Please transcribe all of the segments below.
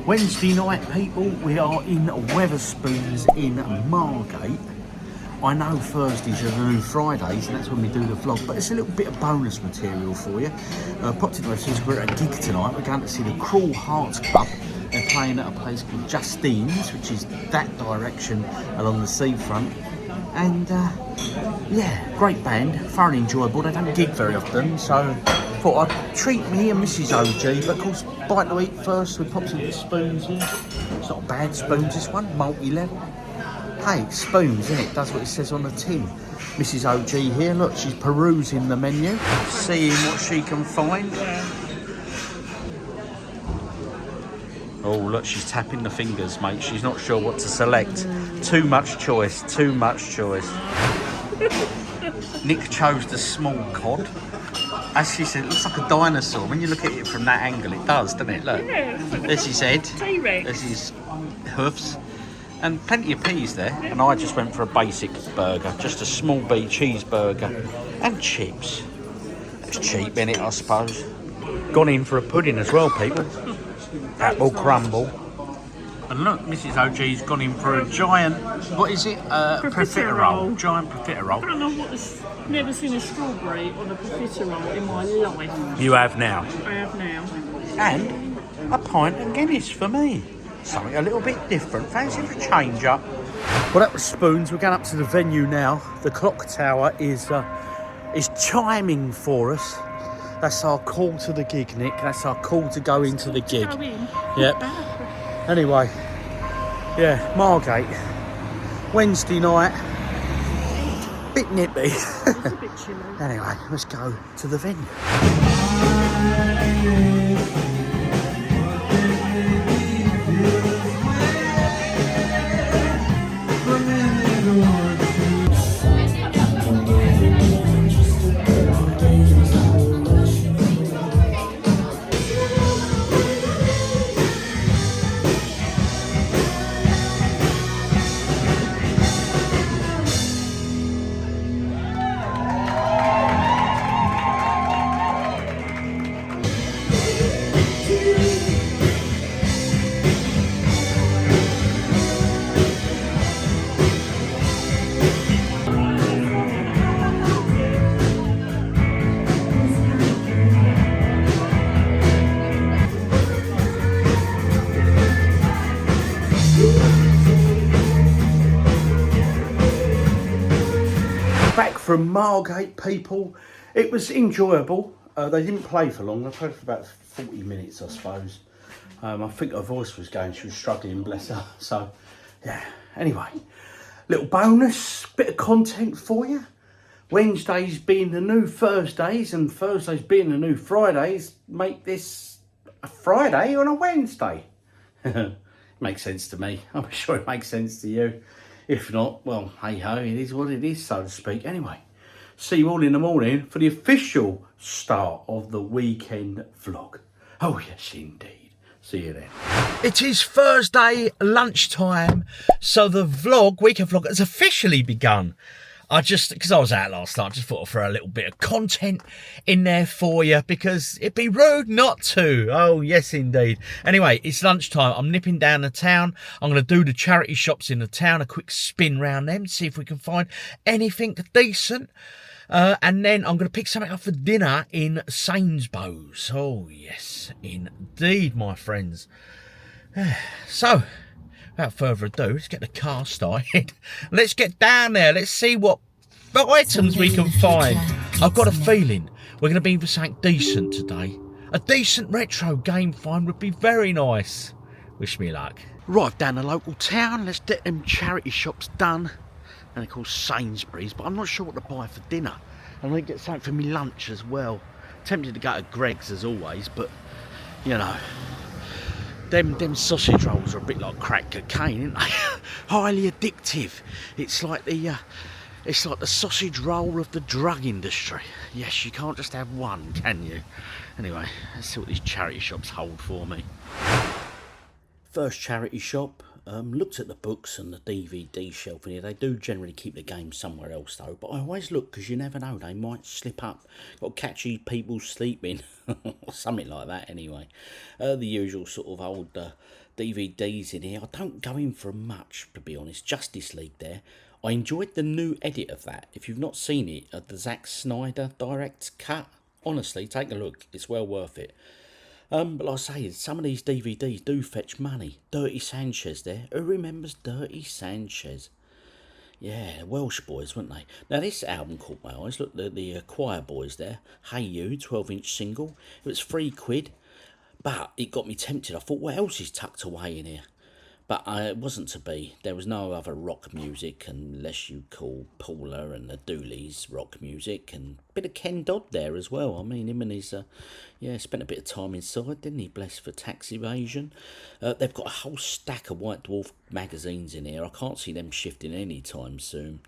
Wednesday night, people, we are in Wetherspoons in Margate. I know Thursdays are the new Fridays, and that's when we do the vlog, but it's a little bit of bonus material for you. Popped into Wetherspoons, we're at a gig tonight. We're going to see the Cruel Hearts Club. They're playing at a place called Justine's, which is that direction along the seafront. And yeah, great band, thoroughly enjoyable. They don't gig very often, so thought I'd treat me and Mrs. OG. But of course, bite to eat first. We popped into Spoons here. It's not bad Spoons, this one, multi-level. Hey, it's Spoons, isn't it? Does what it says on the tin. Mrs. OG here, look, she's perusing the menu, seeing what she can find. Oh, look, she's tapping the fingers, mate. She's not sure what to select. Too much choice, too much choice. Nick chose the small cod. As she said, it looks like a dinosaur. When you look at it from that angle, it does, doesn't it? Look, yeah, there's his head, T-Rex. there's his hoofs, and plenty of peas there. And I just went for a basic burger, just a small B cheeseburger and chips. That's cheap, innit, I suppose. Gone in for a pudding as well, people. Apple crumble. And look, Mrs. OG's gone in for a giant, what is it? Profiterole. Giant profiterole. I don't know what this. Never seen a strawberry on a profiterole in my life. You have now. I have now. And a pint of Guinness for me. Something a little bit different. Fancy for a change up. Well, that was Spoons. We're going up to the venue now. The clock tower is chiming for us. That's our call to the gig, Nick. That's our call to go into the gig. Go in. Yep. Anyway, yeah, Margate. Wednesday night. Bit nippy. It's a bit chilly. Anyway, let's go to the venue. Back from Margate, people. It was enjoyable. They didn't play for long. They played for about 40 minutes, I suppose. I think her voice was going. She was struggling, bless her. So, yeah. Anyway, little bonus, bit of content for you. Wednesdays being the new Thursdays and Thursdays being the new Fridays make this a Friday on a Wednesday. Makes sense to me. I'm sure it makes sense to you. If not, well, hey-ho, it is what it is, so to speak. Anyway, see you all in the morning for the official start of the weekend vlog. Oh, yes, indeed. See you then. It is Thursday lunchtime, so the weekend vlog has officially begun. Because I was out last night, I just thought I'd throw a little bit of content in there for you, because it'd be rude not to. Oh, yes, indeed. Anyway, it's lunchtime. I'm nipping down the town. I'm going to do the charity shops in the town, a quick spin round them, see if we can find anything decent. And then I'm going to pick something up for dinner in Sainsbury's. Oh, yes, indeed, my friends. So, without further ado, let's get the car started. Let's get down there. Let's see what items we can find. I've got a feeling we're going to be in for something decent today. A decent retro game find would be very nice. Wish me luck. Right, down the local town. Let's get them charity shops done. And they're called Sainsbury's, but I'm not sure what to buy for dinner. I'm going to get something for me lunch as well. Tempted to go to Greg's as always, but, you know, them sausage rolls are a bit like crack cocaine, aren't they? Highly addictive. It's like the sausage roll of the drug industry. Yes, you can't just have one, can you? Anyway, let's see what these charity shops hold for me. First charity shop. Looked at the books and the DVD shelf in here. They do generally keep the game somewhere else though, but I always look because you never know, they might slip up. Got to catch these people sleeping or something like that anyway. The usual sort of old DVDs in here. I don't go in for much, to be honest. Justice League there. I enjoyed the new edit of that. If you've not seen it, the Zack Snyder direct cut, honestly, take a look. It's well worth it. But like I say, some of these DVDs do fetch money. Dirty Sanchez there. Who remembers Dirty Sanchez? Yeah, Welsh boys, weren't they? Now, this album caught my eyes. Look, the Choir Boys there. Hey You, 12-inch single. It was £3, but it got me tempted. I thought, what else is tucked away in here? But it wasn't to be. There was no other rock music, unless you call Paula and the Dooleys rock music, and a bit of Ken Dodd there as well. I mean, him and his, spent a bit of time inside, didn't he? Blessed for tax evasion. They've got a whole stack of White Dwarf magazines in here. I can't see them shifting any time soon.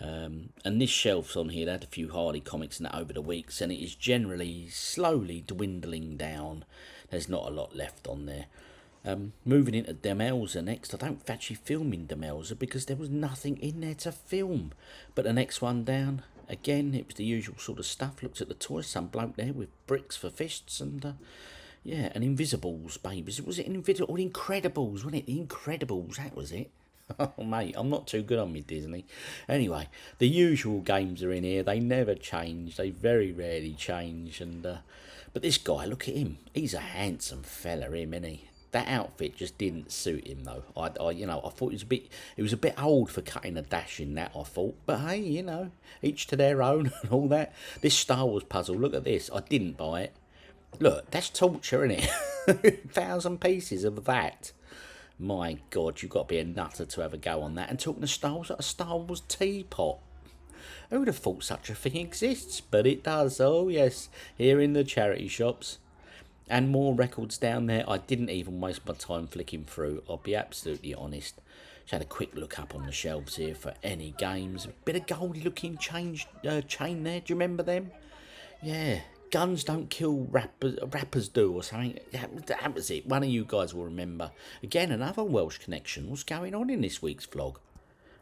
And this shelf's on here. They had a few Hardy comics in that over the weeks, and it is generally slowly dwindling down. There's not a lot left on there. Moving into Demelza next. I don't actually film in Demelza because there was nothing in there to film. But the next one down, again, it was the usual sort of stuff. Looked at the toys, some bloke there with bricks for fists, and and Invisibles, babies. Was it Invisible? Incredibles, wasn't it? The Incredibles, that was it. Oh, mate, I'm not too good on me Disney. Anyway, the usual games are in here. They never change. They very rarely change. And but this guy, look at him. He's a handsome fella, him, isn't he? That outfit just didn't suit him though. I thought it was a bit old for cutting a dash in that. I thought, but hey, each to their own and all that. This Star Wars puzzle, look at this. I didn't buy it. Look, that's torture, isn't it? 1,000 pieces of that. My God, you've got to be a nutter to have a go on that. And talking to Star Wars, like a Star Wars teapot. Who would have thought such a thing exists? But it does. Oh yes, here in the charity shops. And more records down there. I didn't even waste my time flicking through. I'll be absolutely honest. Just had a quick look up on the shelves here for any games. A bit of goldy looking chain there. Do you remember them? Yeah. Guns don't kill rappers do or something. That was it. One of you guys will remember. Again, another Welsh connection. What's going on in this week's vlog?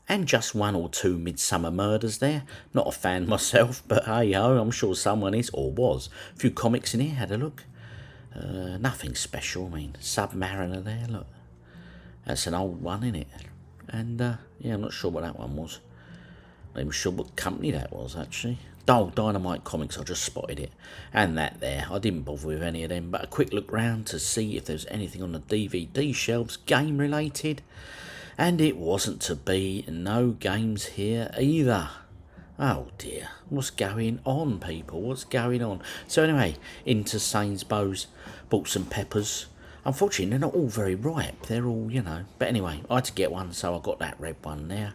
And just one or two Midsummer Murders there. Not a fan myself, but hey ho, I'm sure someone is or was. A few comics in here. Had a look. Nothing special. I mean, Submariner there, look. That's an old one, isn't it? And, I'm not sure what that one was. Not even sure what company that was, actually. Oh, Dynamite Comics, I just spotted it. And that there. I didn't bother with any of them, but a quick look round to see if there's anything on the DVD shelves game-related. And it wasn't to be. No games here either. Oh dear, what's going on, people? What's going on? So anyway, into Sainsbury's, bought some peppers. Unfortunately, they're not all very ripe. They're all, But anyway, I had to get one, so I got that red one there.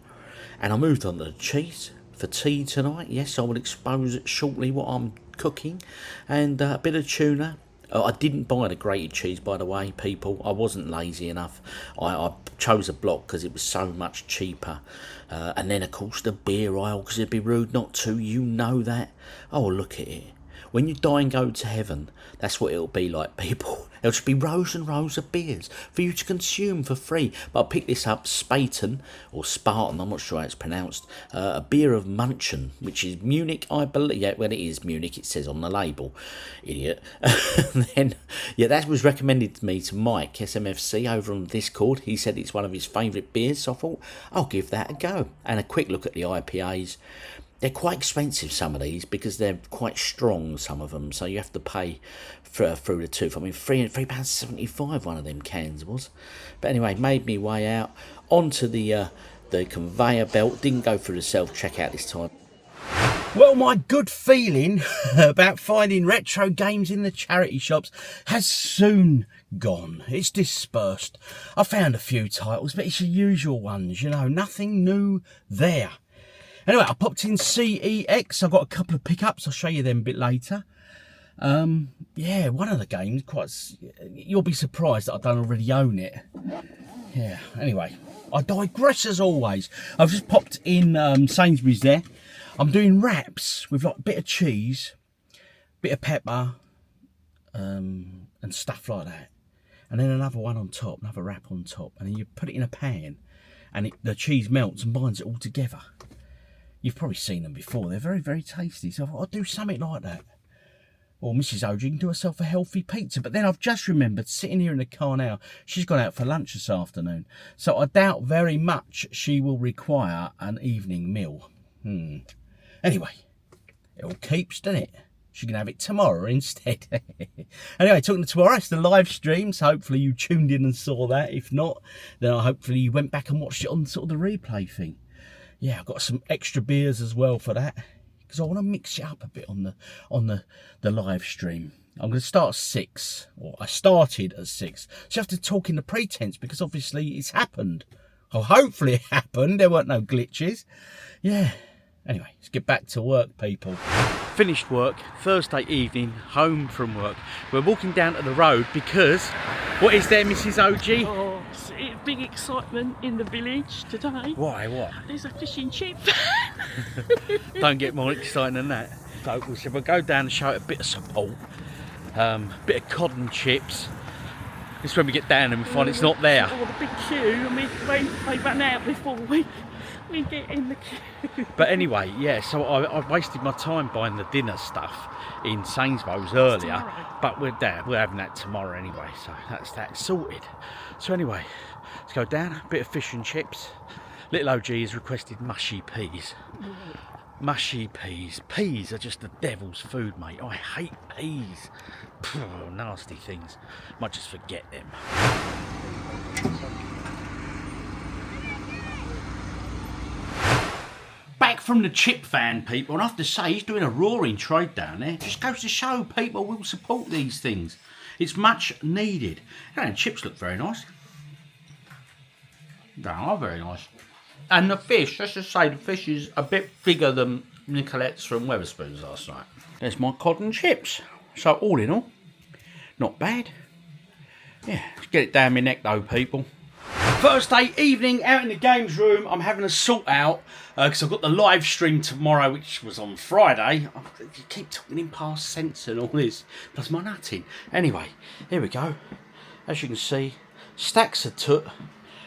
And I moved on to the cheese for tea tonight. Yes, I will expose shortly what I'm cooking. And a bit of tuna. I didn't buy the grated cheese, by the way, people. I wasn't lazy enough. I chose a block because it was so much cheaper. And then, of course, the beer aisle, because it'd be rude not to. You know that. Oh, look at it. When you die and go to heaven, that's what it'll be like, people. There'll just be rows and rows of beers for you to consume for free. But I picked this up, Spaten, or Spartan, I'm not sure how it's pronounced. A beer of Munchen, which is Munich, I believe. Yeah, well, it is Munich, it says on the label. Idiot. Then, that was recommended to me to Mike, SMFC, over on Discord. He said it's one of his favourite beers, so I thought, I'll give that a go. And a quick look at the IPAs. They're quite expensive, some of these, because they're quite strong, some of them. So you have to pay through the tooth. I mean, £3.75 one of them cans was. But anyway, made me way out onto the conveyor belt. Didn't go through the self-checkout this time. Well, my good feeling about finding retro games in the charity shops has soon gone. It's dispersed. I found a few titles, but it's the usual ones, nothing new there. Anyway, I popped in CEX. I've got a couple of pickups. I'll show you them a bit later. One of the games, you'll be surprised that I don't already own it. Yeah, anyway, I digress as always. I've just popped in Sainsbury's there. I'm doing wraps with like a bit of cheese, bit of pepper, and stuff like that. And then another one on top, another wrap on top. And then you put it in a pan and the cheese melts and binds it all together. You've probably seen them before. They're very, very tasty. So I thought I'd do something like that. or Mrs. OG can do herself a healthy pizza. But then I've just remembered, sitting here in the car now, she's gone out for lunch this afternoon. So I doubt very much she will require an evening meal. Anyway, it all keeps, doesn't it? She can have it tomorrow instead. Anyway, talking to tomorrow, it's the live stream, so hopefully you tuned in and saw that. If not, then hopefully you went back and watched it on sort of the replay thing. Yeah, I've got some extra beers as well for that, because I want to mix it up a bit on the live stream. I'm going to start at 6, or I started at 6. So you have to talk in the pretense, because obviously it's happened. Oh, hopefully it happened. There weren't no glitches. Yeah. Anyway, let's get back to work, people. Finished work, Thursday evening, home from work. We're walking down to the road because, what is there, Mrs. OG? Oh, it's big excitement in the village today. Why, what? There's a fish and chip. Don't get more exciting than that. So we said we'll go down and show it a bit of support. Bit of cod and chips. This is when we get down and we find it's not there. Oh, the big queue, and they ran out before we get in the queue. But anyway, yeah, so I wasted my time buying the dinner stuff in Sainsbury's earlier. But we're having that tomorrow anyway, so that's that sorted. So anyway, let's go down, a bit of fish and chips. Little OG has requested mushy peas. Mushy peas. Peas are just the devil's food, mate. I hate peas. Phew, nasty things. Might just forget them. Back from the chip van, people, and I have to say, he's doing a roaring trade down there. Just goes to show people will support these things. It's much needed. And the chips look very nice. They are very nice. And the fish, let's just say the fish is a bit bigger than Nicolette's from Wetherspoons last night. There's my cod and chips. So all in all, not bad. Yeah, let's get it down my neck though, people. Thursday evening, out in the games room, I'm having a sort out because I've got the live stream tomorrow, which was on Friday. I keep talking in past sense and all this. Does my nutting. Anyway, here we go. As you can see, stacks of toot.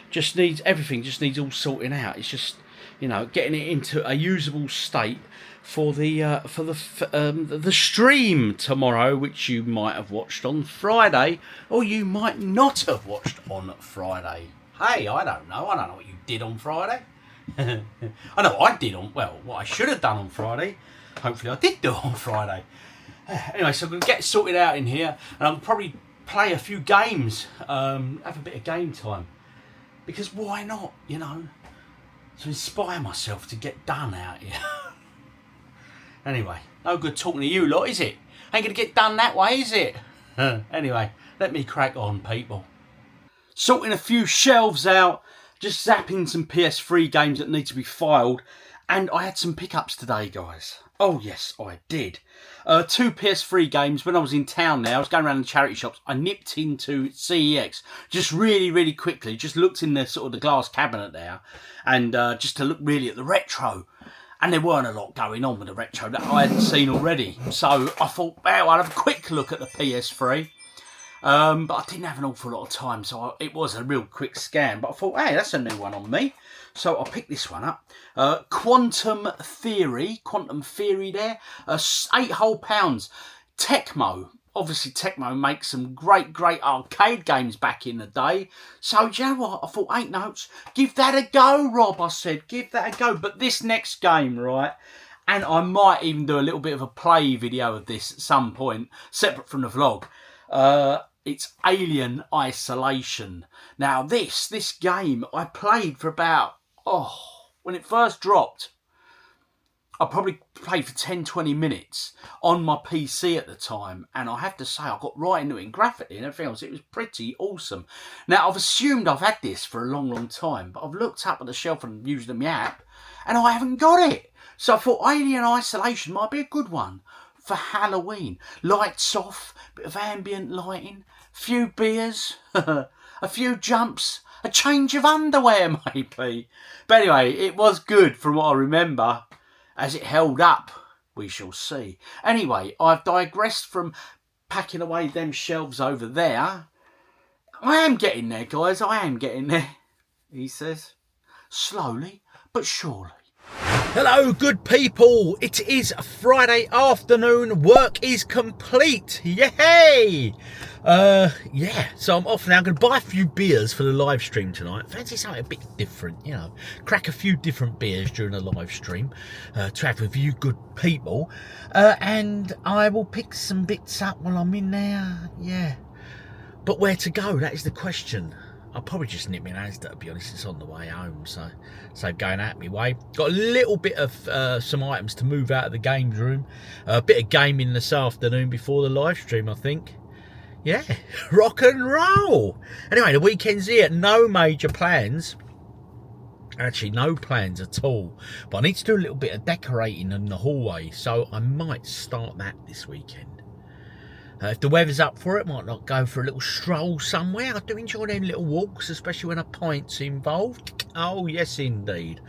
Just needs everything. Just needs all sorting out. It's just, you know, getting it into a usable state for the stream tomorrow, which you might have watched on Friday, or you might not have watched on Friday. Hey, I don't know what you did on Friday. I know what I did what I should have done on Friday. Hopefully I did do it on Friday. Anyway, so I'm going to get sorted out in here, and I'll probably play a few games, have a bit of game time. Because why not, you know, to inspire myself to get done out here. Anyway, no good talking to you lot, is it? Ain't going to get done that way, is it? Anyway, let me crack on, people. Sorting a few shelves out, just zapping some PS3 games that need to be filed. And I had some pickups today, guys. Oh, yes, I did. 2 PS3 games. When I was in town there, I was going around the charity shops. I nipped into CEX just really, really quickly. Just looked in the sort of the glass cabinet there. And just to look really at the retro. And there weren't a lot going on with the retro that I hadn't seen already. So I thought, well, I'll have a quick look at the PS3. But I didn't have an awful lot of time, so it was a real quick scan. But I thought, hey, that's a new one on me. So I picked this one up. Quantum Theory there. 8 whole pounds. Tecmo. Obviously, Tecmo makes some great arcade games back in the day. So, do you know what? I thought, 8 notes. Give that a go, Rob, I said. Give that a go. But this next game, right, and I might even do a little bit of a play video of this at some point, separate from the vlog. It's Alien Isolation. Now, this game I played for about, when it first dropped, I probably played for 10-20 minutes on my PC at the time, and I have to say I got right into it in graphically and everything else. It was pretty awesome. Now, I've assumed I've had this for a long time, but I've looked up at the shelf and used the app, and I haven't got it. So I thought Alien Isolation might be a good one for Halloween. Lights off, bit of ambient lighting, few beers, a few jumps, a change of underwear maybe. But anyway, it was good from what I remember. As it held up, we shall see. Anyway, I've digressed from packing away them shelves over there. I am getting there, guys. I am getting there, he says. Slowly but surely. Hello, good people. It is Friday afternoon. Work is complete. Yay! Yeah, so I'm off now. I'm going to buy a few beers for the live stream tonight. Fancy something a bit different, you know. Crack a few different beers during the live stream to have with you good people. And I will pick some bits up while I'm in there. Yeah. But where to go? That is the question. I'll probably just nip my Asda, to be honest. It's on the way home, so going out my way. Got a little bit of some items to move out of the games room. A bit of gaming this afternoon before the live stream, I think. Yeah, rock and roll. Anyway, the weekend's here. No major plans. Actually, no plans at all. But I need to do a little bit of decorating in the hallway, so I might start that this weekend. If the weather's up for it, might not go for a little stroll somewhere. I do enjoy them little walks, especially when a pint's involved. Oh, yes, indeed.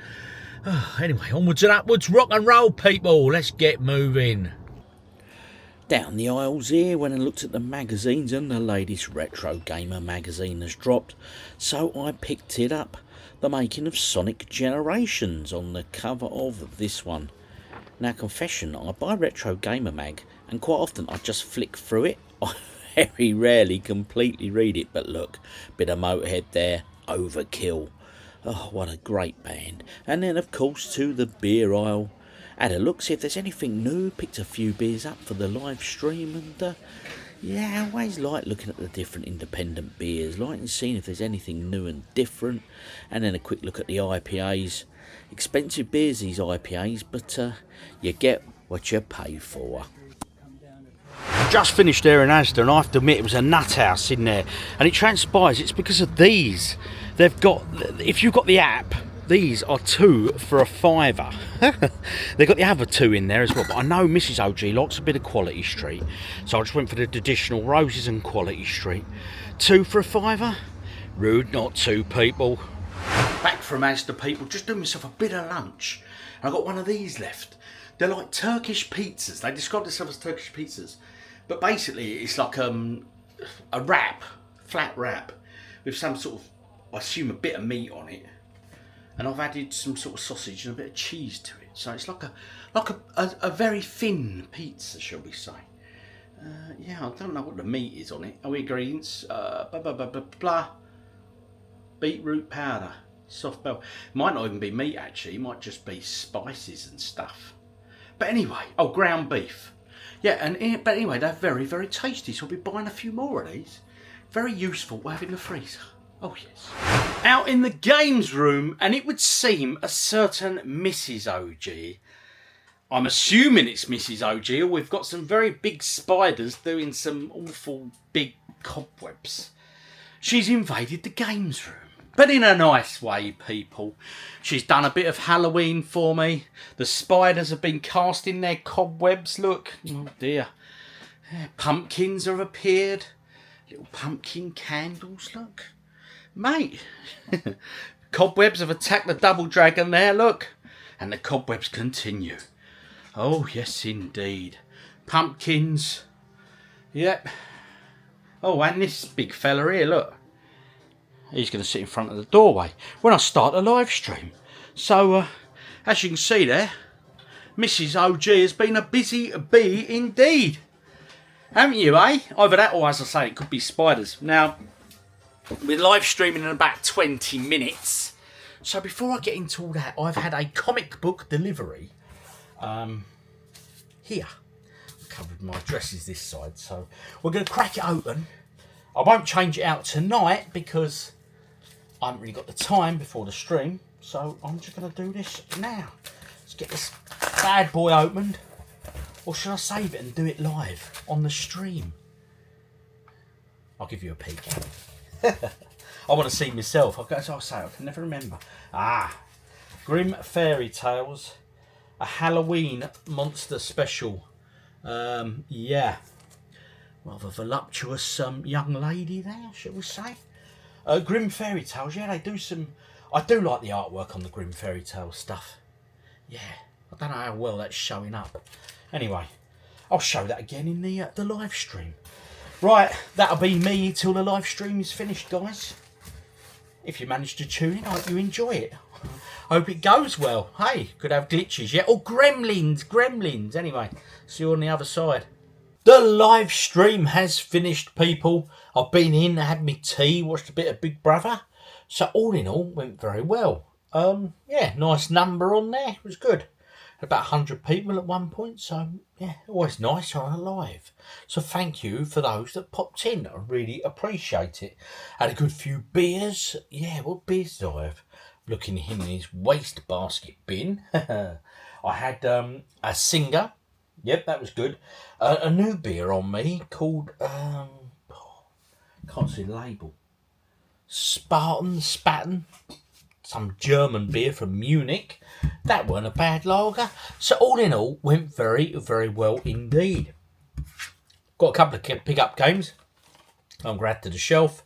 Anyway, onwards and upwards, rock and roll, people. Let's get moving. Down the aisles here, when I looked at the magazines, and the latest Retro Gamer magazine has dropped, so I picked it up. The Making of Sonic Generations on the cover of this one. Now, confession, I buy Retro Gamer mag, and quite often I just flick through it. I very rarely completely read it, but look, bit of Motorhead there, Overkill. Oh, what a great band. And then, of course, to the beer aisle. Had a look, see if there's anything new, picked a few beers up for the live stream, and yeah, I always like looking at the different independent beers, like seeing if there's anything new and different. And then a quick look at the IPAs. Expensive beers, these IPAs, but you get what you pay for. Just finished there in Asda, and I have to admit it was a nut house in there, and it transpires it's because of these. They've got, if you've got the app, these are 2 for £5. They've got the other 2 in there as well, but I know Mrs. OG likes a bit of Quality Street, so I just went for the traditional Roses and Quality Street. 2 for £5? Rude not to, people. Back from Asda, people, just doing myself a bit of lunch. And I got one of these left. They're like Turkish pizzas. They describe themselves as Turkish pizzas. But basically, it's like a wrap, flat wrap, with some sort of, I assume, a bit of meat on it. And I've added some sort of sausage and a bit of cheese to it. So it's like a very thin pizza, shall we say. Yeah, I don't know what the meat is on it. Oh, ingredients, blah. Beetroot powder, soft bell. Might not even be meat, actually. It might just be spices and stuff. But anyway, oh, ground beef. Yeah, but anyway, they're very, very tasty. So I'll be buying a few more of these. Very useful to have in the freezer. Oh, yes. Out in the games room, and it would seem a certain Mrs. OG. I'm assuming it's Mrs. OG, or we've got some very big spiders doing some awful big cobwebs. She's invaded the games room. But in a nice way, people. She's done a bit of Halloween for me. The spiders have been casting their cobwebs, look. Oh dear. Pumpkins have appeared. Little pumpkin candles, look. Mate. Cobwebs have attacked the double dragon there, look. And the cobwebs continue. Oh, yes, indeed. Pumpkins. Yep. Oh, and this big fella here, look. He's going to sit in front of the doorway when I start the live stream. So, as you can see there, Mrs. OG has been a busy bee indeed. Haven't you, eh? Either that or, as I say, it could be spiders. Now, we're live streaming in about 20 minutes. So before I get into all that, I've had a comic book delivery. Here. I've covered my addresses this side. So we're going to crack it open. I won't change it out tonight because I haven't really got the time before the stream, so I'm just going to do this now. Let's get this bad boy opened, or should I save it and do it live on the stream? I'll give you a peek. I want to see myself. As I say, I can never remember. Grim Fairy Tales, a Halloween monster special. Yeah. Rather voluptuous young lady there, shall we say. Grim Fairy Tales, yeah, they do some... I do like the artwork on the Grim Fairy Tales stuff. Yeah, I don't know how well that's showing up. Anyway, I'll show that again in the live stream. Right, that'll be me till the live stream is finished, guys. If you manage to tune in, I hope you enjoy it. Hope it goes well. Hey, could have glitches, yeah? Or gremlins. Anyway, see you on the other side. The live stream has finished, people. I've been in, had me tea, watched a bit of Big Brother. So all in all, went very well. Yeah, nice number on there. It was good. About 100 people at one point. So, yeah, always nice on a live. So thank you for those that popped in. I really appreciate it. Had a good few beers. Yeah, what beers did I have? Looking in his wastebasket bin. I had a Singer. Yep, that was good. A new beer on me called, can't see the label. Spaten. Some German beer from Munich. That weren't a bad lager. So all in all, went very, very well indeed. Got a couple of pick-up games. I'm going to add to the shelf.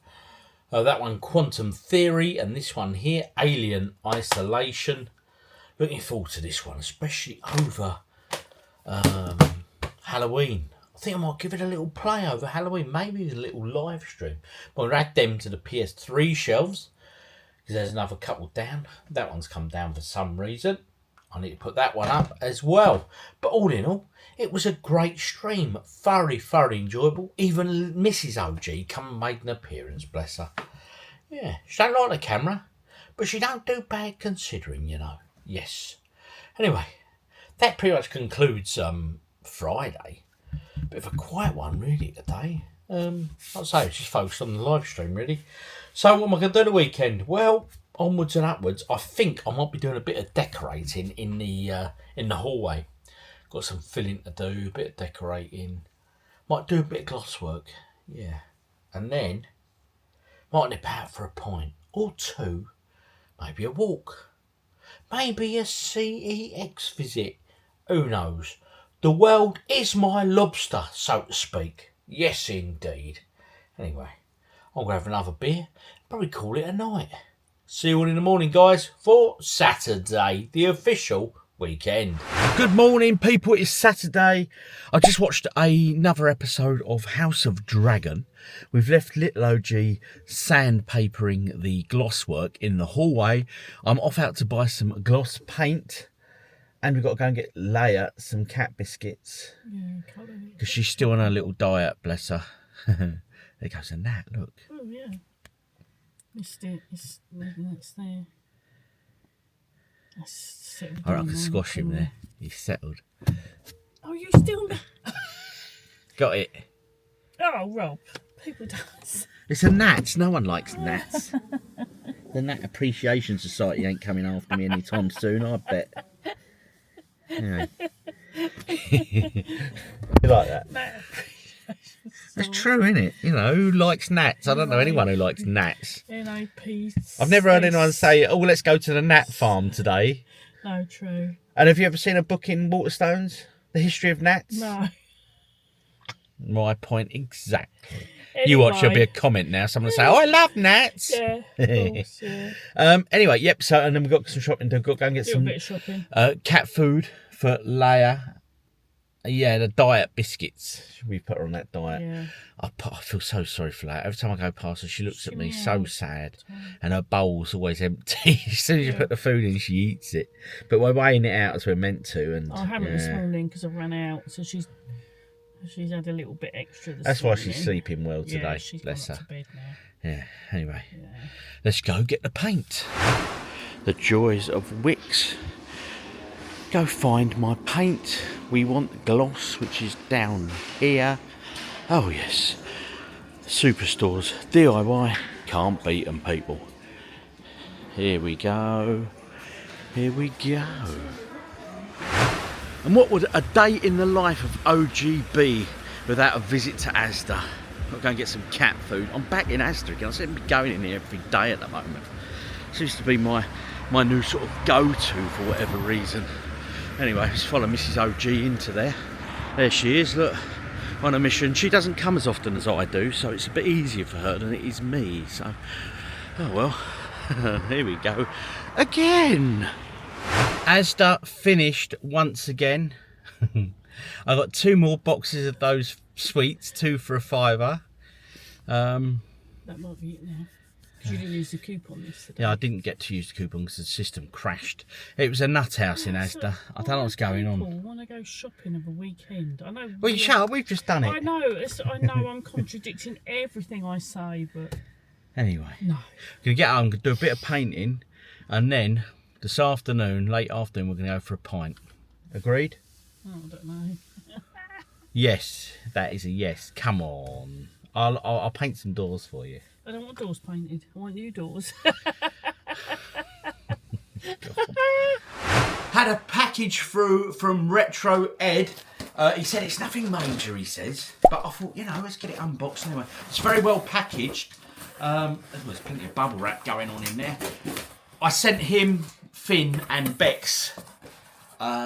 That one, Quantum Theory, and this one here, Alien Isolation. Looking forward to this one, especially over Halloween. I think I might give it a little play over Halloween, maybe a little live stream. But I'll add them to the PS3 shelves, because there's another couple down. That one's come down for some reason. I need to put that one up as well. But all in all, it was a great stream. Thoroughly enjoyable. Even Mrs. OG come and made an appearance, bless her. Yeah, she don't like the camera, but she don't do bad considering, you know. Yes. Anyway, that pretty much concludes Friday. Bit of a quiet one, really, today. I'd say it's just focused on the live stream, really. So what am I going to do the weekend? Well, onwards and upwards. I think I might be doing a bit of decorating in the hallway. Got some filling to do, a bit of decorating. Might do a bit of gloss work, yeah. And then might nip out for a pint or two. Maybe a walk. Maybe a CEX visit. Who knows? The world is my lobster, so to speak. Yes, indeed. Anyway, I'm going to have another beer. Probably call it a night. See you all in the morning, guys, for Saturday, the official weekend. Good morning, people. It's Saturday. I just watched another episode of House of Dragon. We've left little OG sandpapering the gloss work in the hallway. I'm off out to buy some gloss paint. And we've got to go and get Leia some cat biscuits. Yeah, because she's still on her little diet, bless her. There goes a gnat, look. Oh, yeah. Missed it. It's there. Alright, I can squash him there. He's settled. Oh, you still... Got it. Oh, Rob. People don't... It's a gnat. No one likes gnats. The Gnat Appreciation Society ain't coming after me anytime soon, I bet. Anyway. You like that? It's true, isn't it? You know, who likes gnats? I don't know anyone who likes gnats. N-A-P. I've never heard anyone say, oh, let's go to the gnat farm today. No, true. And have you ever seen a book in Waterstones? The History of Gnats? No. My point exactly. Anyway. You watch, there'll be a comment now. Someone will say, oh, I love gnats. Yeah, of course, yeah. Anyway, yep, so, and then we've got some shopping to do. Got to go and get some bit of shopping. Cat food for Leia. Yeah, the diet biscuits. We put her on that diet. Yeah. I feel so sorry for Leia. Every time I go past her, she looks at me so sad. And her bowl's always empty. As soon as you put the food in, she eats it. But we're weighing it out as we're meant to. And I haven't this morning because I've run out. So she's had a little bit extra this That's morning. why she's sleeping well today. Yeah, she's bless gone her. up to bed now. Yeah, anyway. Yeah. Let's go get the paint. The joys of Wicks. Go find my paint. We want gloss, which is down here. Oh yes, Superstores, DIY, can't beat them, people. Here we go. Here we go. And what would a day in the life of OG be without a visit to Asda? I'll go and get some cat food. I'm back in Asda again. I seem to be going in here every day at the moment. Seems to be my new sort of go-to for whatever reason. Anyway, let's follow Mrs. OG into there. There she is, look, on a mission. She doesn't come as often as I do, so it's a bit easier for her than it is me. So, oh well, here we go. Again! Asda finished once again. I got 2 more boxes of those sweets, 2 for a £5. That might be it now. Because you didn't use the coupon yesterday. Yeah, I didn't get to use the coupon because the system crashed. It was a nut house in Asda. I don't know what's going on. I want to go shopping of a weekend. I know. Well, you shut up, we've just done it. I know. I know. I'm contradicting everything I say, but Anyway, no. gonna get home, gonna do a bit of painting, and then this afternoon, late afternoon, we're gonna go for a pint. Agreed? Oh, I don't know. Yes, that is a yes. Come on, I'll paint some doors for you. I don't want doors painted. I want new doors. Had a package through from Retro Ed. He said it's nothing major, he says, but I thought, you know, let's get it unboxed anyway. It's very well packaged. There's plenty of bubble wrap going on in there. I sent him, Finn and Bex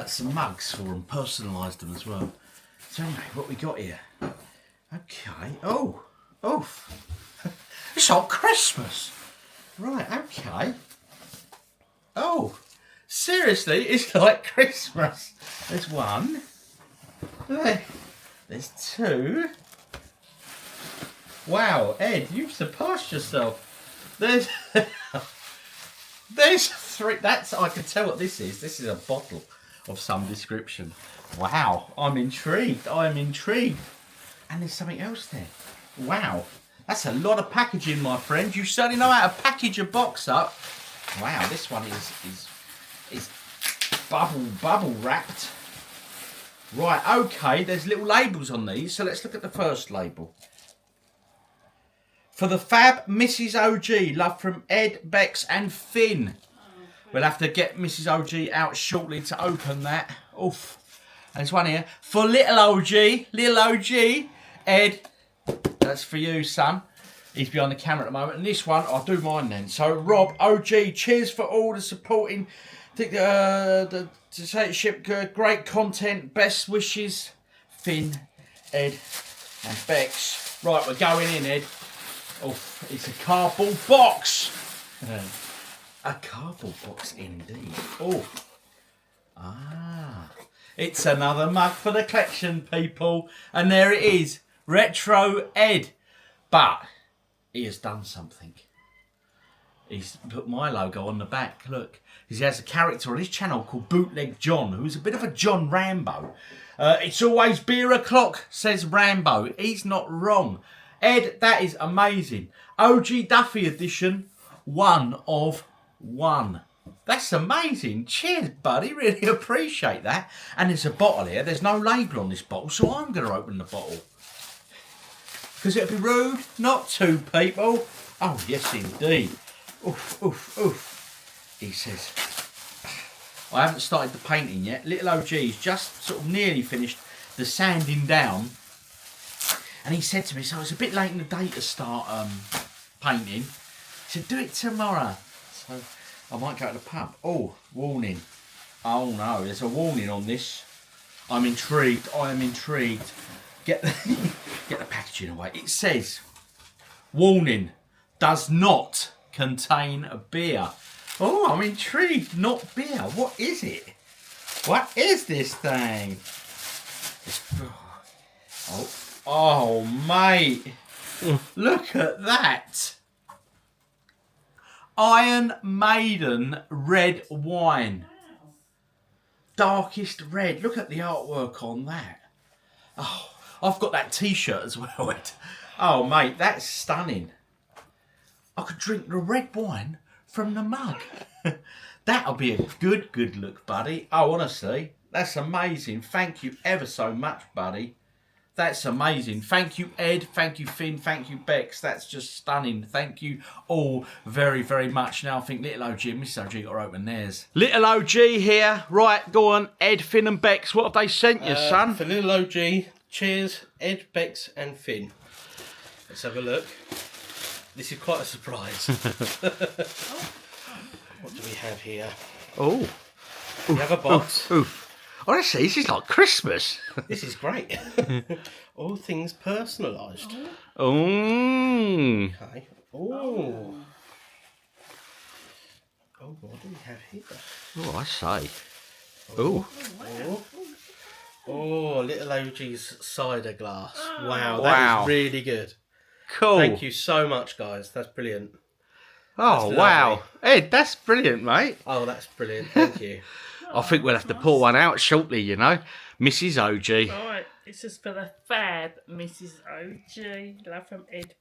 some mugs for them, personalised them as well. So anyway, what we got here? Okay. Oh. It's like Christmas. Right, okay. Oh, seriously, it's like Christmas. There's one. There's two. Wow, Ed, you've surpassed yourself. There's three. That's, I can tell what this is. This is a bottle of some description. Wow, I'm intrigued. And there's something else there. Wow, that's a lot of packaging, my friend. You certainly know how to package a box up. Wow, this one is bubble wrapped. Right, okay, there's little labels on these, so let's look at the first label. For the fab Mrs. OG, love from Ed, Bex and Finn. We'll have to get Mrs. OG out shortly to open that. Oof. And there's one here. For little OG, Ed, that's for you, son. He's behind the camera at the moment. And this one, I'll do mine then. So, Rob, OG, cheers for all the supporting. The dictatorship, great content, best wishes. Finn, Ed and Bex. Right, we're going in, Ed. Oh, it's a cardboard box. A cardboard box indeed. Oh. Ah. It's another mug for the collection, people. And there it is. Retro Ed. But he has done something. He's put my logo on the back. Look. He has a character on his channel called Bootleg John, who's a bit of a John Rambo. It's always beer o'clock, says Rambo. He's not wrong. Ed, that is amazing. OGDuffy edition, 1 of 1. That's amazing. Cheers, buddy. Really appreciate that. And there's a bottle here. There's no label on this bottle, so I'm going to open the bottle. Because it'd be rude not to, people. Oh, yes, indeed. Oof, oof, oof. He says, I haven't started the painting yet. Little OG's just sort of nearly finished the sanding down. And he said to me, so it's a bit late in the day to start painting. He said, do it tomorrow. So I might go to the pub. Oh, warning. Oh no, there's a warning on this. I'm intrigued. I am intrigued. Get the packaging away. It says, warning, does not contain a beer. Oh, I'm intrigued. Not beer. What is it? What is this thing? Oh, mate. Look at that. Iron Maiden red wine. Darkest red. Look at the artwork on that. Oh, I've got that t-shirt as well. Oh, mate, that's stunning. I could drink the red wine from the mug. That'll be a good look, buddy. Oh, honestly, that's amazing. Thank you ever so much, buddy. That's amazing. Thank you, Ed. Thank you, Finn. Thank you, Bex. That's just stunning. Thank you all very, very much. Now I think Little OG and Mrs. OG got to open theirs. Little OG here. Right, go on. Ed, Finn and Bex, what have they sent you, son? For Little OG, cheers, Ed, Bex and Finn. Let's have a look. This is quite a surprise. What do we have here? Oh. We have a box. Oof. Honestly, this is like Christmas. This is great. All things personalised. Oh. Okay. Oh. Oh, what do we have here? Oh, I say. Oh. Oh. Oh, Little OG's cider glass. Wow, Wow. that is really good. Cool. Thank you so much, guys. That's brilliant. Oh, That's wow. lovely. Ed, that's brilliant, mate. Oh, that's brilliant. Thank you. I think we'll have to pour one out shortly, you know. Mrs. OG. Right, this is for the fab Mrs. OG. Love from Ed.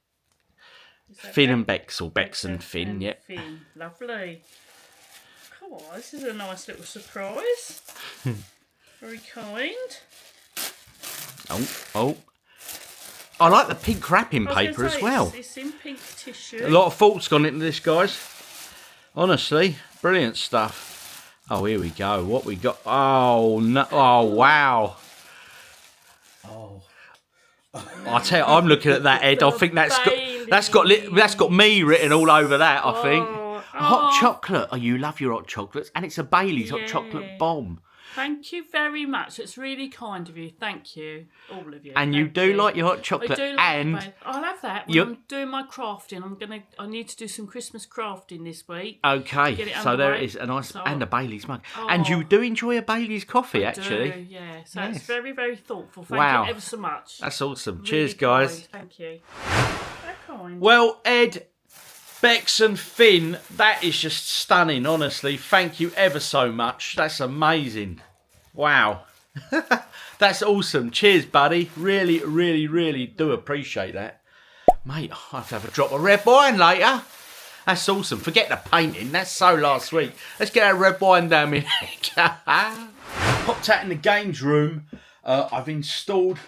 Is that Finn Ed? and Bex, or Bex and Finn, yep. Finn. Lovely. Come on, this is a nice little surprise. Very kind. Oh. I like the pink wrapping I was paper gonna as say, well. It's in pink tissue. A lot of thought's gone into this, guys. Honestly, brilliant stuff. Oh, here we go. What we got? Oh, no. Oh, wow. Oh. I tell you, I'm looking at that, Ed. I think that's got me written all over that. I think hot chocolate. Oh, you love your hot chocolates, and it's a Bailey's hot chocolate bomb. Thank you very much. It's really kind of you. Thank you, all of you. And you do like your hot chocolate, I do like and it, I'll have that when I'm doing my crafting. I need to do some Christmas crafting this week. Okay, so there it is, a nice and a Bailey's mug. And you do enjoy a Bailey's coffee, actually. I do, yeah. So it's very, very thoughtful. Thank you ever so much. That's awesome. Really Cheers, guys. Kind. Thank you. Very kind. Well, Ed, Bex and Finn, that is just stunning, honestly. Thank you ever so much. That's amazing. Wow. That's awesome. Cheers, buddy. Really, really, really do appreciate that. Mate, I have to have a drop of red wine later. That's awesome. Forget the painting. That's so last week. Let's get our red wine down in. Popped out in the games room. I've installed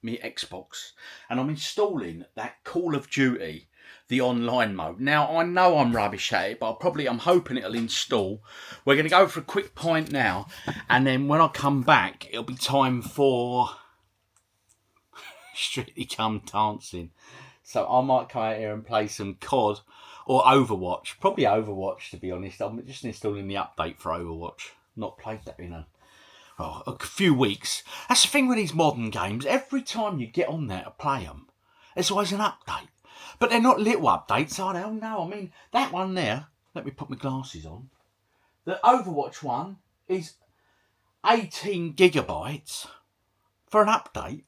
my Xbox. And I'm installing that Call of Duty, the online mode. Now, I know I'm rubbish at it, but I'm hoping it'll install. We're going to go for a quick pint now, and then when I come back, it'll be time for Strictly Come Dancing. So I might come out here and play some COD or Overwatch. Probably Overwatch, to be honest. I'm just installing the update for Overwatch. Not played that in a few weeks. That's the thing with these modern games. Every time you get on there to play them, there's always an update. But they're not little updates, are they? Oh no, I mean, that one there, let me put my glasses on. The Overwatch one is 18 gigabytes for an update.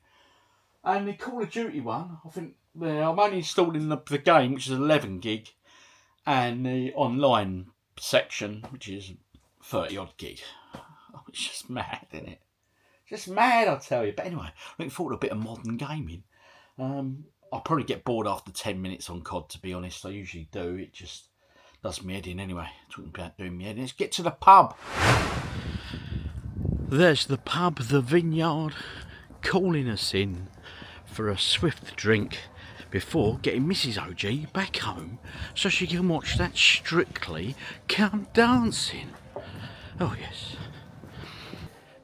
And the Call of Duty one, I think, I'm only installing the game, which is 11 gig. And the online section, which is 30 odd gig. It's just mad, isn't it? Just mad, I'll tell you. But anyway, looking forward to a bit of modern gaming. I'll probably get bored after 10 minutes on COD, to be honest. I usually do. It just does me head in anyway. Talking about doing me head in. Let's get to the pub. There's the pub, the Vineyard, calling us in for a swift drink before getting Mrs. OG back home so she can watch that Strictly Come Dancing. Oh, yes.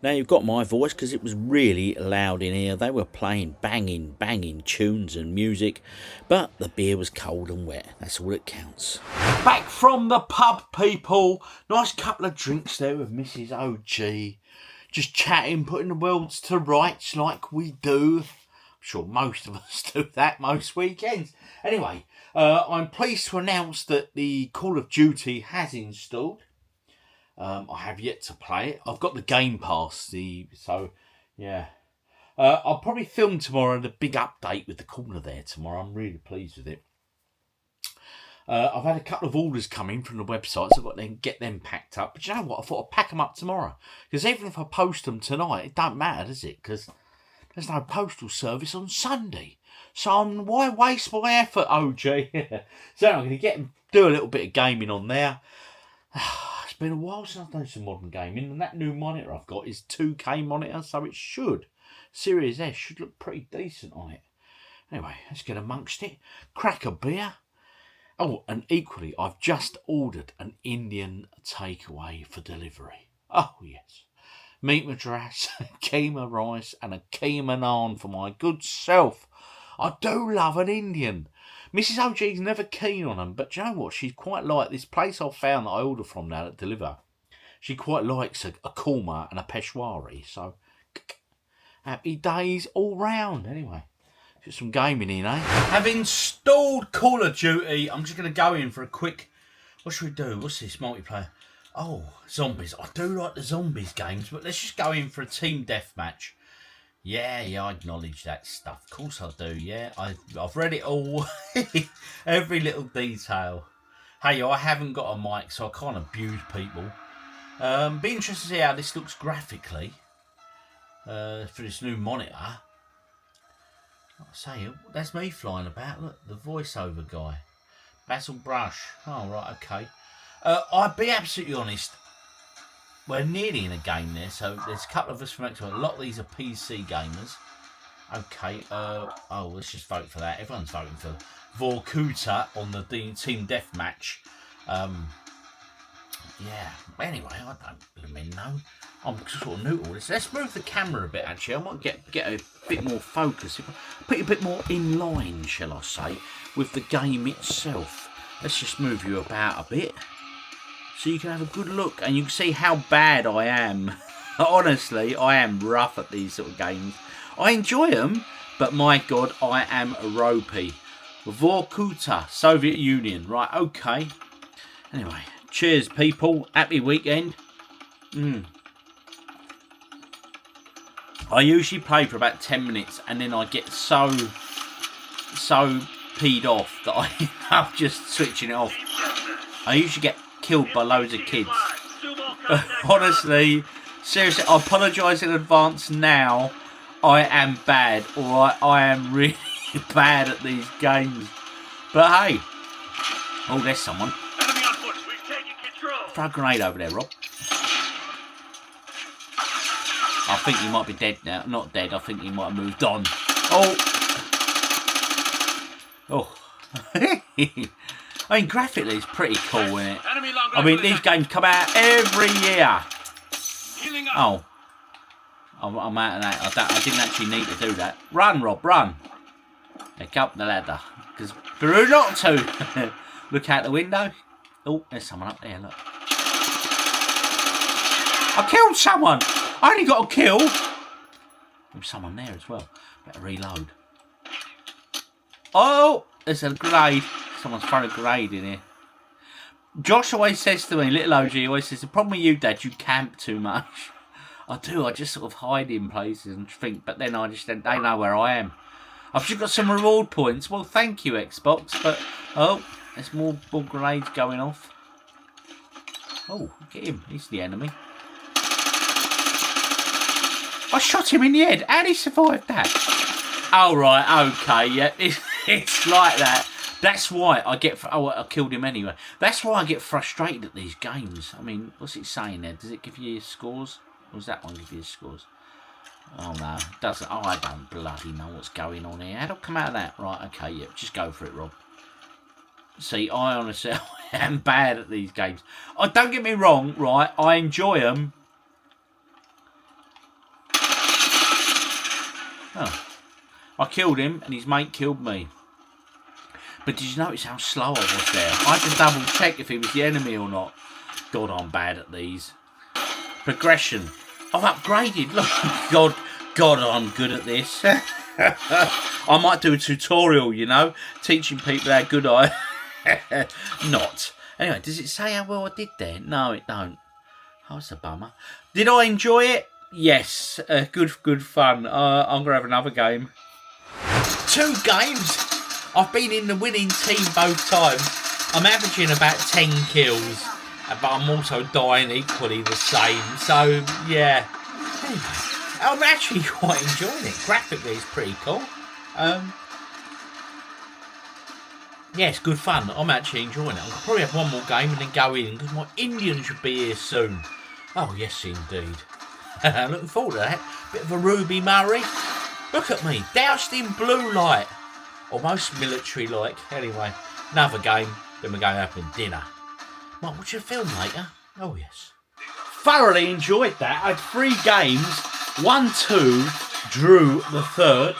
Now you've got my voice because it was really loud in here. They were playing banging tunes and music, but the beer was cold and wet. That's all that counts. Back from the pub, people. Nice couple of drinks there with Mrs. OG. Just chatting, putting the worlds to rights like we do. I'm sure most of us do that most weekends. Anyway, I'm pleased to announce that the Call of Duty has installed. I have yet to play it. I've got the Game Pass, so yeah. I'll probably film tomorrow the big update with the corner there tomorrow. I'm really pleased with it. I've had a couple of orders come in from the website, so I've got to get them packed up. But you know what? I thought I'd pack them up tomorrow. Because even if I post them tonight, it don't matter, does it? Because there's no postal service on Sunday. So why waste my effort, OG? So I'm going to do a little bit of gaming on there. It's been a while since I've done some modern gaming, and that new monitor I've got is 2K monitor, so it Series S should look pretty decent on it. Anyway, let's get amongst it. Crack a beer. Oh, and equally, I've just ordered an Indian takeaway for delivery. Oh, yes. Meat madras, keema rice, and a keema naan for my good self. I do love an Indian. Mrs. OG's never keen on them, but do you know what? She's quite like this place I've found that I order from now that deliver. She quite likes a korma and a peshwari, so happy days all round. Anyway, just some gaming in, eh? I've installed Call of Duty. I'm just going to go in for a quick... What should we do? What's this multiplayer? Oh, zombies. I do like the zombies games, but let's just go in for a team deathmatch. Yeah, I acknowledge that stuff. Of course I do, yeah. I've read it all. Every little detail. Hey, I haven't got a mic, so I can't abuse people. Be interested to see how this looks graphically for this new monitor. I'll say, that's me flying about. Look, the voiceover guy. Basil Brush. Oh, right, okay. I'll be absolutely honest. We're nearly in a game there, so there's a couple of us from Xbox. A lot of these are PC gamers. Okay, oh, let's just vote for that. Everyone's voting for Vorkuta on the Team Deathmatch. Yeah, anyway, I don't know. I'm sort of new to all this. Let's move the camera a bit, actually. I might get a bit more focus. Put it a bit more in line, shall I say, with the game itself. Let's just move you about a bit so you can have a good look and you can see how bad I am. Honestly, I am rough at these sort of games. I enjoy them, but my God, I am ropey. Vorkuta, Soviet Union. Right, okay. Anyway, cheers, people. Happy weekend. I usually play for about 10 minutes and then I get so peed off that I end up just switching it off. I usually get killed by loads of kids. Honestly, seriously, I apologise in advance now. I am bad, alright? I am really bad at these games. But hey. Oh, there's someone. Throw a grenade over there, Rob. I think he might be dead now. Not dead, I think he might have moved on. Oh. Oh. I mean, graphically, it's pretty cool, isn't it? I mean, these games come out every year. Oh. I'm out of that. I didn't actually need to do that. Run, Rob, run. Go up the ladder. Because Peru not to. Look out the window. Oh, there's someone up there, look. I killed someone. I only got a kill. There's someone there as well. Better reload. Oh, there's a grenade. Someone's thrown a grenade in here. Josh always says to me, little OG always says, the problem with you, Dad, you camp too much. I do. I just sort of hide in places and think, but then they know where I am. I've just got some reward points. Well, thank you, Xbox. But, oh, there's more grenades going off. Oh, look at him. He's the enemy. I shot him in the head. How did he survive that? Oh, right. Okay. Yeah. It's like that. That's why I get... Oh, I killed him anyway. That's why I get frustrated at these games. I mean, what's it saying there? Does it give you your scores? Or does that one give you your scores? Oh, no. It doesn't. Oh, I don't bloody know what's going on here. How do I come out of that? Right. Okay. Yeah. Just go for it, Rob. See, I honestly am bad at these games. Oh, don't get me wrong, right? I enjoy them. Oh. I killed him and his mate killed me. But did you notice how slow I was there? I had to double check if he was the enemy or not. God, I'm bad at these. Progression. I've upgraded. Look, God, I'm good at this. I might do a tutorial, you know, teaching people how good I am. Not. Anyway, does it say how well I did there? No, it don't. Oh, that's a bummer. Did I enjoy it? Yes. Good fun. I'm going to have another game. 2 games. I've been in the winning team both times. I'm averaging about 10 kills, but I'm also dying equally the same. So, yeah. Anyway, I'm actually quite enjoying it. Graphically, it's pretty cool. Yeah, it's good fun. I'm actually enjoying it. I'll probably have one more game and then go in, because my Indian should be here soon. Oh, yes, indeed. Looking forward to that. Bit of a Ruby Murray. Look at me, doused in blue light. Almost military-like. Anyway, another game, then we're going to have dinner. Might watch a film later. Oh, yes. Thoroughly enjoyed that. I had 3 games. 1-2, drew the 3rd.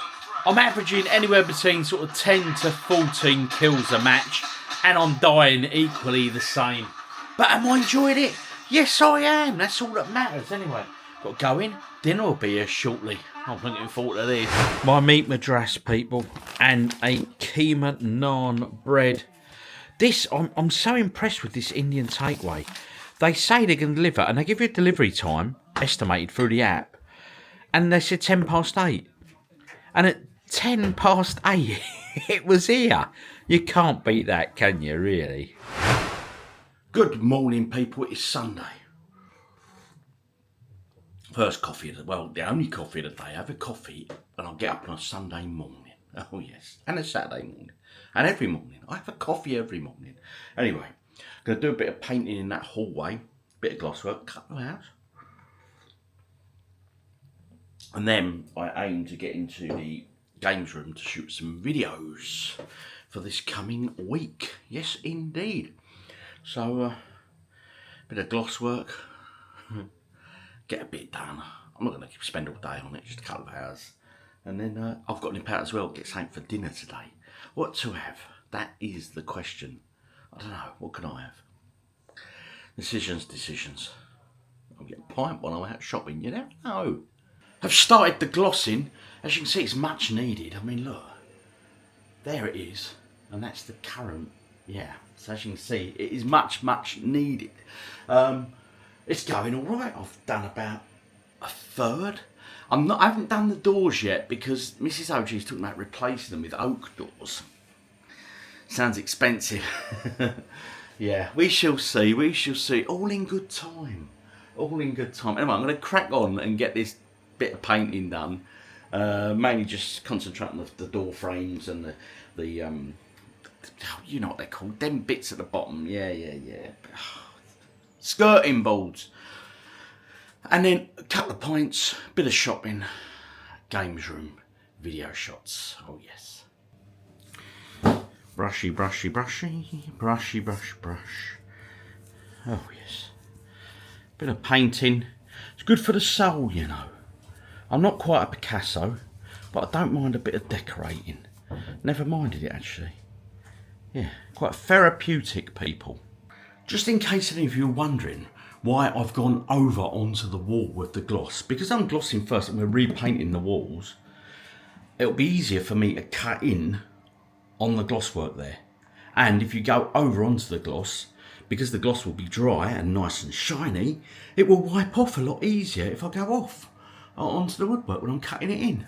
I'm averaging anywhere between sort of 10 to 14 kills a match. And I'm dying equally the same. But am I enjoying it? Yes, I am. That's all that matters anyway. Got to go in. Dinner will be here shortly. I'm looking forward to this. My meat madras, people, and a keema naan bread. This, I'm so impressed with this Indian takeaway. They say they can deliver, and they give you a delivery time estimated through the app, and they said 8:10. And at 8:10, it was here. You can't beat that, can you, really? Good morning, people. It's Sunday. First coffee of the, well, the only coffee of the day. I have a coffee when I get up on a Sunday morning. Oh yes, and a Saturday morning, and every morning. I have a coffee every morning. Anyway, I'm going to do a bit of painting in that hallway, bit of glosswork, couple of hours, and then I aim to get into the games room to shoot some videos for this coming week. Yes, indeed. So, bit of gloss work, get a bit done. I'm not going to spend all day on it, just a couple of hours. And then I've got to nip out as well, get something for dinner today. What to have? That is the question. I don't know, what can I have? Decisions. I'll get a pint while I'm out shopping, you never know. I've started the glossing. As you can see, it's much needed. I mean, look, there it is. And that's the current. Yeah, so as you can see, it is much needed. It's going all right. I've done about a third. I haven't done the doors yet because Mrs. OG's talking about replacing them with oak doors. Sounds expensive. Yeah, we shall see. We shall see. All in good time. All in good time. Anyway, I'm going to crack on and get this bit of painting done. Mainly just concentrate on the door frames and the you know what they're called, them bits at the bottom, yeah. Skirting boards. And then a couple of pints, bit of shopping, games room, video shots, oh yes. Brushy. Oh yes. Bit of painting, it's good for the soul, you know. I'm not quite a Picasso, but I don't mind a bit of decorating. Never minded it actually. Yeah, quite therapeutic, people. Just in case any of you are wondering why I've gone over onto the wall with the gloss, because I'm glossing first and we're repainting the walls, it'll be easier for me to cut in on the gloss work there. And if you go over onto the gloss, because the gloss will be dry and nice and shiny, it will wipe off a lot easier if I go off onto the woodwork when I'm cutting it in.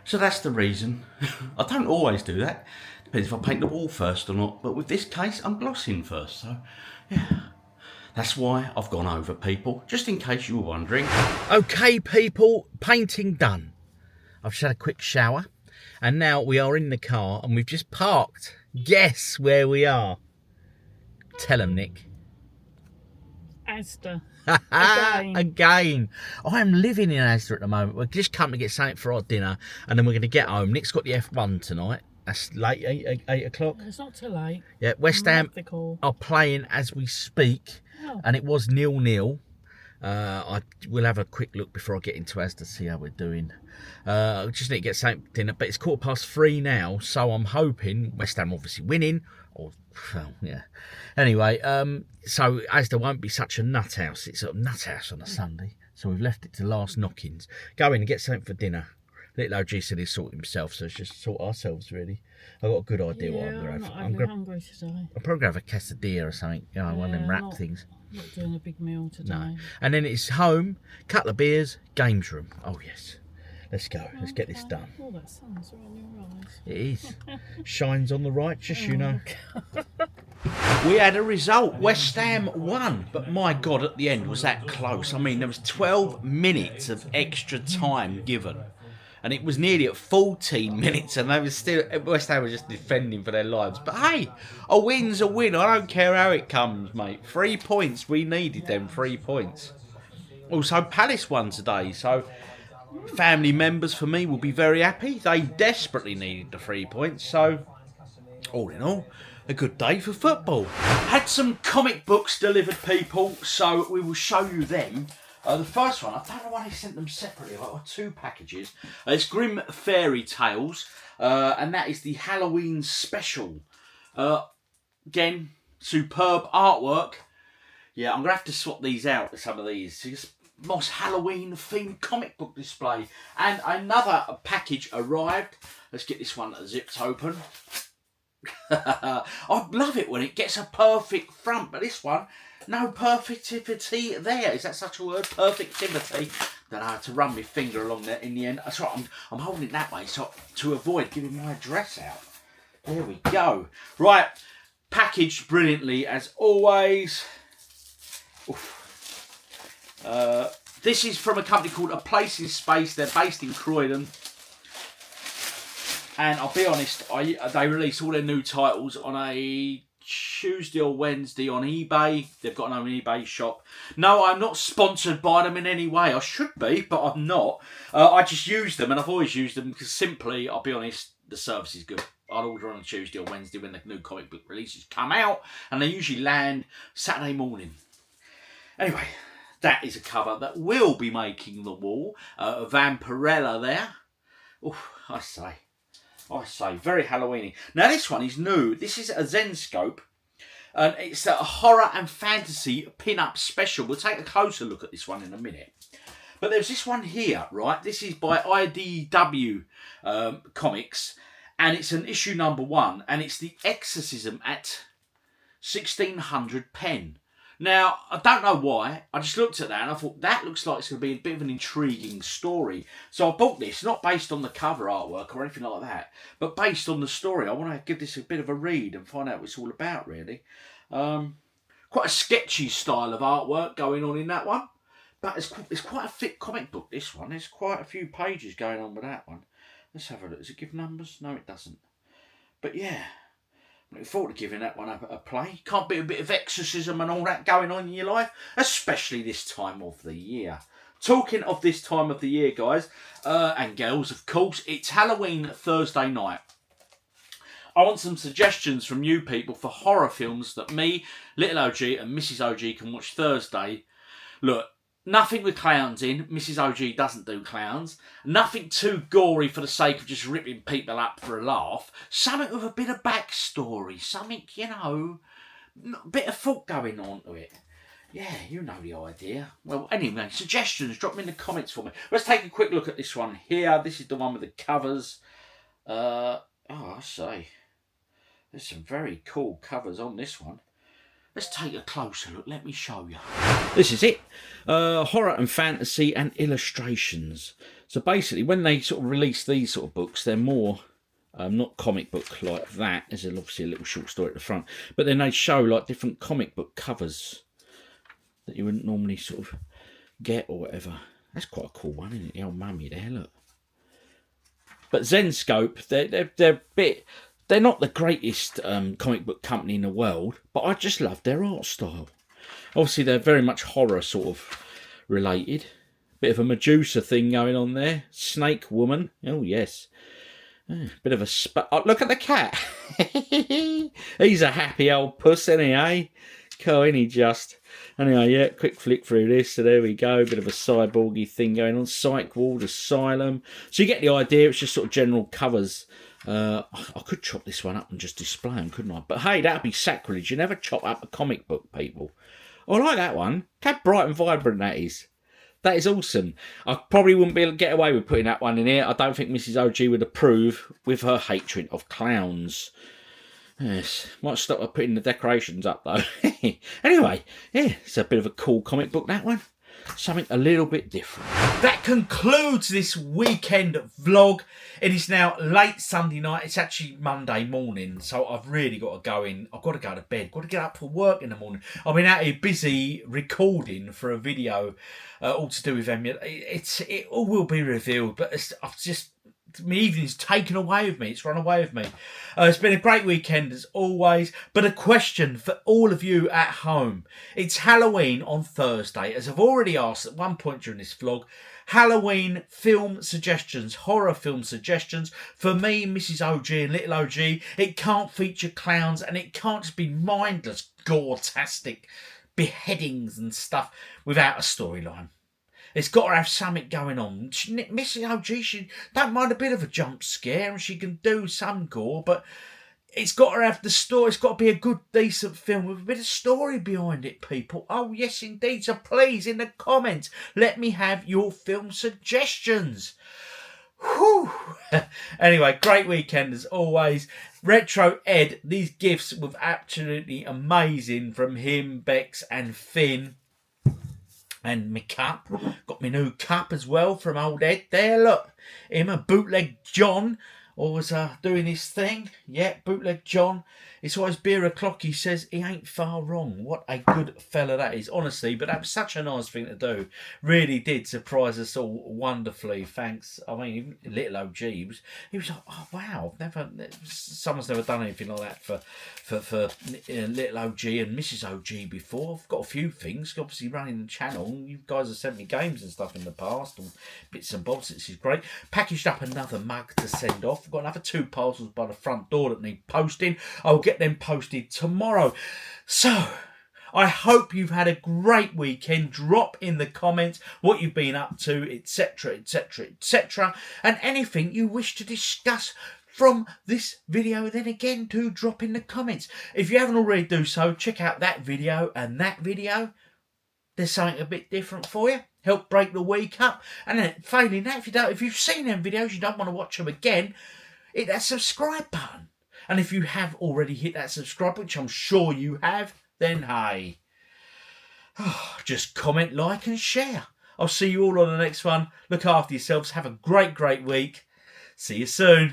So that's the reason. I don't always do that. Depends if I paint the wall first or not. But with this case, I'm glossing first. So, yeah. That's why I've gone over, people. Just in case you were wondering. Okay, people, painting done. I've just had a quick shower. And now we are in the car and we've just parked. Guess where we are? Tell them, Nick. Asda. Again. I'm living in Asda at the moment. We're just coming to get something for our dinner and then we're going to get home. Nick's got the F1 tonight. That's late, 8 o'clock. It's not too late. Yeah, West Ham are playing as we speak. Oh. And it was 0-0. We'll have a quick look before I get into Asda to see how we're doing. I just need to get something dinner, but it's 3:15 now, so I'm hoping West Ham obviously winning. Or, well, yeah. Anyway, so Asda won't be such a nut house. It's a nut house on a Sunday, so we've left it to last knockings. Go in and get something for dinner. Little OG said he'd sort himself, so it's just sort ourselves really. I've got a good idea what I'm going to have. I'm hungry today. I'll probably have a quesadilla or something, you know, one of them wrap things. I'm not doing a big meal today. No. And then it's home, couple of beers, games room. Oh yes. Let's go. Let's get this done. Oh, that sun's right in your eyes. It is. Shines on the righteous, you know. We had a result. West Ham won. But my God, at the end, was that close? I mean, there was 12 minutes of extra time given. And it was nearly at 14 minutes, and they were still, West Ham were just defending for their lives. But hey, a win's a win. I don't care how it comes, mate. 3 points. We needed them 3 points. Also, Palace won today, so family members for me will be very happy. They desperately needed the 3 points, so all in all, a good day for football. Had some comic books delivered, people, so we will show you them. The first one, I don't know why they sent them separately. I've got 2 packages. It's Grim Fairy Tales, and that is the Halloween special. Again, superb artwork. Yeah, I'm going to have to swap these out, some of these. It's Moss Halloween themed comic book display. And another package arrived. Let's get this one zipped open. I love it when it gets a perfect front, but this one, no perfectivity there. Is that such a word? Perfectivity. Then I had to run my finger along there in the end. That's right, I'm holding it that way so to avoid giving my address out. There we go. Right, packaged brilliantly as always. This is from a company called A Place in Space. They're based in Croydon. And I'll be honest, they release all their new titles on a Tuesday or Wednesday on eBay. They've got an own eBay shop. No, I'm not sponsored by them in any way. I should be, but I'm not. I just use them, and I've always used them because simply, I'll be honest, the service is good. I'll order on a Tuesday or Wednesday when the new comic book releases come out, and they usually land Saturday morning. Anyway, that is a cover that will be making the wall. Vampirella there. Oof, I say, very Halloweeny. Now this one is new. This is a Zenscope, and it's a horror and fantasy pin-up special. We'll take a closer look at this one in a minute. But there's this one here, right? This is by IDW Comics, and it's an issue #1, and it's The Exorcism at 1600 pen. Now, I don't know why. I just looked at that and I thought, that looks like it's going to be a bit of an intriguing story. So I bought this, not based on the cover artwork or anything like that, but based on the story. I want to give this a bit of a read and find out what it's all about, really. Quite a sketchy style of artwork going on in that one. But it's quite a thick comic book, this one. There's quite a few pages going on with that one. Let's have a look. Does it give numbers? No, it doesn't. But yeah. I thought of giving that one a play. Can't be a bit of exorcism and all that going on in your life, especially this time of the year. Talking of this time of the year, guys, and girls, of course, it's Halloween Thursday night. I want some suggestions from you people for horror films that me, Little OG and Mrs. OG can watch Thursday. Look, nothing with clowns in. Mrs. OG doesn't do clowns. Nothing too gory for the sake of just ripping people up for a laugh. Something with a bit of backstory. Something, you know, a bit of thought going on to it. Yeah, you know the idea. Well, anyway, suggestions, drop them in the comments for me. Let's take a quick look at this one here. This is the one with the covers. I say, there's some very cool covers on this one. Let's take a closer look. Let me show you. This is it. Horror and fantasy and illustrations. So basically, when they sort of release these sort of books, they're more not comic book like that. There's obviously a little short story at the front. But then they show like different comic book covers that you wouldn't normally sort of get or whatever. That's quite a cool one, isn't it? The old mummy there, look. But Zenscope, they're a bit... They're not the greatest comic book company in the world, but I just love their art style. Obviously, they're very much horror sort of related. Bit of a Medusa thing going on there. Snake woman. Oh, yes. Bit of a... Oh, look at the cat. He's a happy old puss, isn't he, eh? Cool, isn't he just? Anyway, yeah, quick flick through this. So there we go. Bit of a cyborgy thing going on. Psych ward, asylum. So you get the idea. It's just sort of general covers. I could chop this one up and just display them, couldn't I? But hey, that'd be sacrilege. You never chop up a comic book, people. Oh, I like that one. Look how bright and vibrant that is. That is awesome. I probably wouldn't be able to get away with putting that one in here. I don't think Mrs. OG would approve with her hatred of clowns. Yes, might stop her putting the decorations up, though. Anyway, yeah, it's a bit of a cool comic book, that one. Something a little bit different. That concludes this weekend vlog. It is now late Sunday night. It's actually Monday morning, so I've really got to go in. I've got to go to bed. Got to get up for work in the morning. I've been out here busy recording for a video all to do with Emily. It all will be revealed, but I've just... my evening's taken away with me. It's run away with me. It's been a great weekend as always. But a question for all of you at home. It's Halloween on Thursday. As I've already asked at one point during this vlog, Halloween film suggestions, horror film suggestions. For me, Mrs. OG and Little OG, it can't feature clowns and it can't just be mindless, gore-tastic beheadings and stuff without a storyline. It's got to have something going on. Mrs. OG, she don't mind a bit of a jump scare and she can do some gore, but it's got to have the story. It's got to be a good, decent film with a bit of story behind it, people. Oh, yes, indeed. So please, in the comments, let me have your film suggestions. Whew. Anyway, great weekend as always. Retro Ed, these gifts were absolutely amazing from him, Bex and Finn. And my cup. Got my new cup as well from old Ed there. Look, him a bootleg John. always doing his thing. Yeah, Bootleg John. It's always beer o'clock. He says he ain't far wrong. What a good fella that is, honestly. But that was such a nice thing to do. Really did surprise us all wonderfully. Thanks. I mean, little OG, he was like, oh wow, someone's never done anything like that for little OG and Mrs. OG before. I've got a few things, obviously running the channel. You guys have sent me games and stuff in the past and bits and bobs. This is great. Packaged up another mug to send off. I've got another 2 parcels by the front door that need posting. I'll get them posted tomorrow. So I hope you've had a great weekend. Drop in the comments what you've been up to, etc, etc, etc, and anything you wish to discuss from this video. Then again, do drop in the comments. If you haven't already do so, check out that video and that video. There's something a bit different for you. Help break the week up. And then failing that, if you've seen them videos, you don't want to watch them again, hit that subscribe button. And if you have already hit that subscribe, which I'm sure you have, then hey, just comment, like and share. I'll see you all on the next one. Look after yourselves. Have a great week. See you soon.